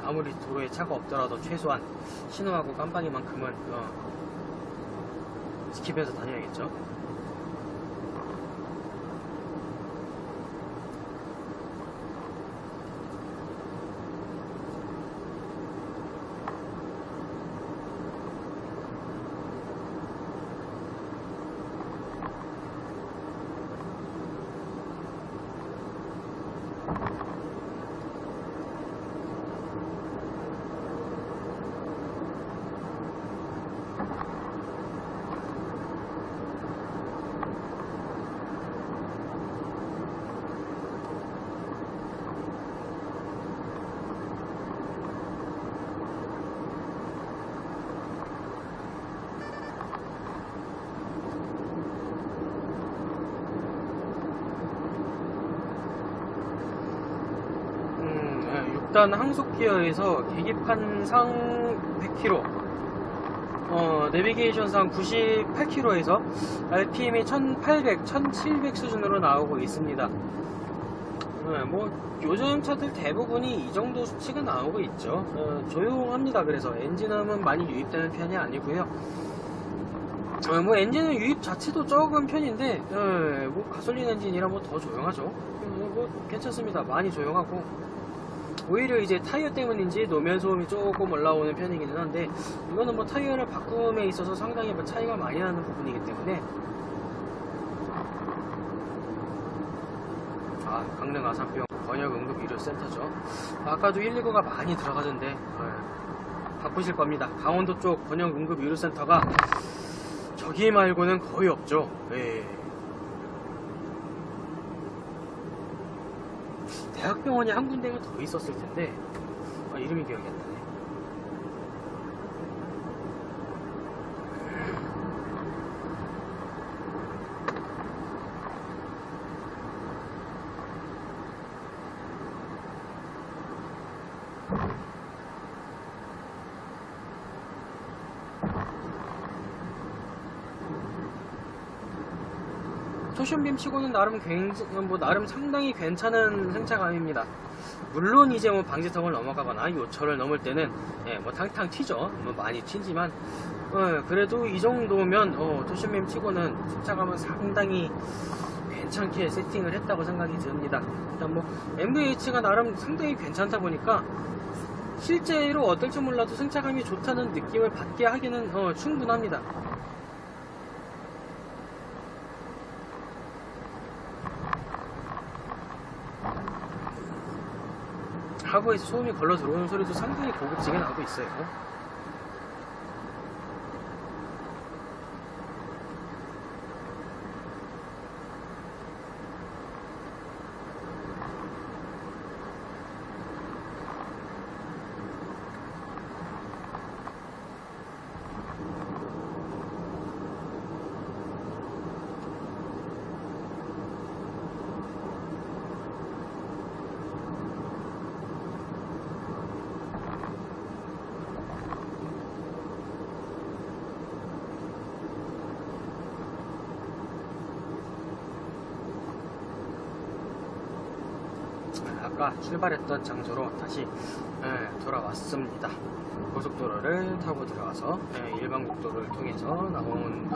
아무리 도로에 차가 없더라도 최소한 신호하고 깜빡이만큼은 스킵해서 다녀야겠죠. 일단 항속기어에서 계기판상 100km, 내비게이션상 98km에서 RPM이 1800, 1700 수준으로 나오고 있습니다. 뭐 요즘 차들 대부분이 이 정도 수치가 나오고 있죠. 조용합니다. 그래서 엔진음은 많이 유입되는 편이 아니고요. 뭐 엔진음 유입 자체도 적은 편인데 뭐 가솔린 엔진이라 뭐 더 조용하죠. 뭐 괜찮습니다. 많이 조용하고 오히려 이제 타이어 때문인지 노면 소음이 조금 올라오는 편이기는 한데 이거는 뭐 타이어를 바꿈에 있어서 상당히 뭐 차이가 많이 나는 부분이기 때문에 강릉 아산병 번역응급의료센터죠. 아까도 119가 많이 들어가던데 바쁘실 겁니다. 강원도 쪽 번역응급의료센터가 저기 말고는 거의 없죠. 대학병원이 한 군데가 더 있었을 텐데 이름이 기억이 안 나네. 토션빔 치고는 나름 상당히 괜찮은 승차감입니다. 물론 이제 뭐 방지턱을 넘어가거나 요철을 넘을 때는 뭐 탕탕 튀죠. 뭐 많이 튀지만 그래도 이 정도면 도심맵 치고는 승차감은 상당히 괜찮게 세팅을 했다고 생각이 듭니다. 일단 뭐 MVH가 나름 상당히 괜찮다 보니까 실제로 어떨지 몰라도 승차감이 좋다는 느낌을 받게 하기는 충분합니다. 하부에서 소음이 걸러 들어오는 소리도 상당히 고급지게 나고 있어요. 아까 출발했던 장소로 다시 돌아왔습니다. 고속도로를 타고 들어가서 일반 국도를 통해서 나온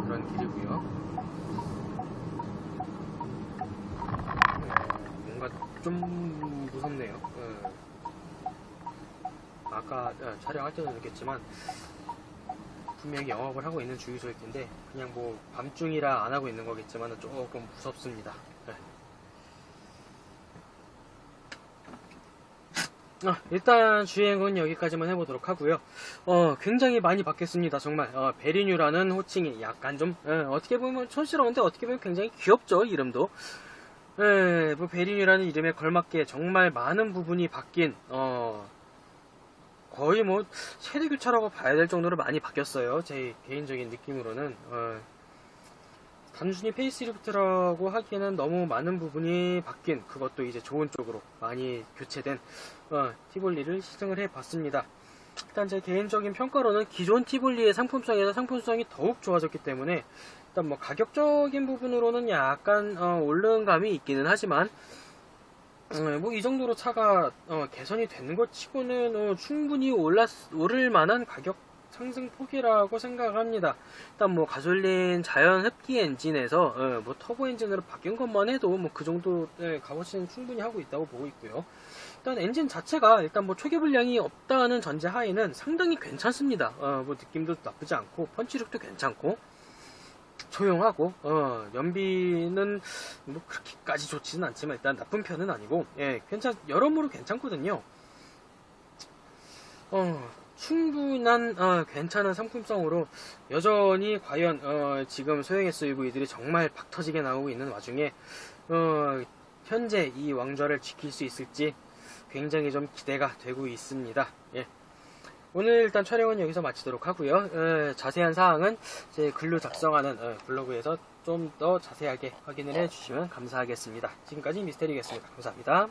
그런 길이고요. 뭔가 좀 무섭네요. 아까 촬영할 때도 느꼈지만 분명히 영업을 하고 있는 주유소일 텐데 그냥 뭐 밤중이라 안 하고 있는 거겠지만 조금 무섭습니다. 일단 주행은 여기까지만 해보도록 하고요. 굉장히 많이 바뀌었습니다. 정말 베리뉴라는 호칭이 약간 좀 어떻게 보면 촌스러운데 어떻게 보면 굉장히 귀엽죠. 이름도 뭐 베리뉴라는 이름에 걸맞게 정말 많은 부분이 바뀐 거의 뭐 세대 교차라고 봐야 될 정도로 많이 바뀌었어요. 제 개인적인 느낌으로는 단순히 페이스리프트라고 하기에는 너무 많은 부분이 바뀐, 그것도 이제 좋은 쪽으로 많이 교체된 티볼리를 시승을 해봤습니다. 일단 제 개인적인 평가로는 기존 티볼리의 상품성에서 상품성이 더욱 좋아졌기 때문에 일단 뭐 가격적인 부분으로는 약간 오른 감이 있기는 하지만 뭐 이 정도로 차가 개선이 되는 것 치고는 충분히 오를 만한 가격 상승 폭이라고 생각합니다. 일단 뭐 가솔린 자연 흡기 엔진에서 뭐 터보 엔진으로 바뀐 것만 해도 뭐 그 정도 값어치는 충분히 하고 있다고 보고 있고요. 일단 엔진 자체가 일단 뭐 초계 불량이 없다는 전제 하에는 상당히 괜찮습니다. 뭐 느낌도 나쁘지 않고 펀치력도 괜찮고 조용하고 연비는 뭐 그렇게까지 좋지는 않지만 일단 나쁜 편은 아니고 여러모로 괜찮거든요. 충분한 괜찮은 상품성으로 여전히 과연 지금 소형 SUV들이 정말 박터지게 나오고 있는 와중에 현재 이 왕좌를 지킬 수 있을지 굉장히 좀 기대가 되고 있습니다. 오늘 일단 촬영은 여기서 마치도록 하고요. 자세한 사항은 제 글로 작성하는 블로그에서 좀 더 자세하게 확인을 해주시면 감사하겠습니다. 지금까지 미스테리겠습니다. 감사합니다.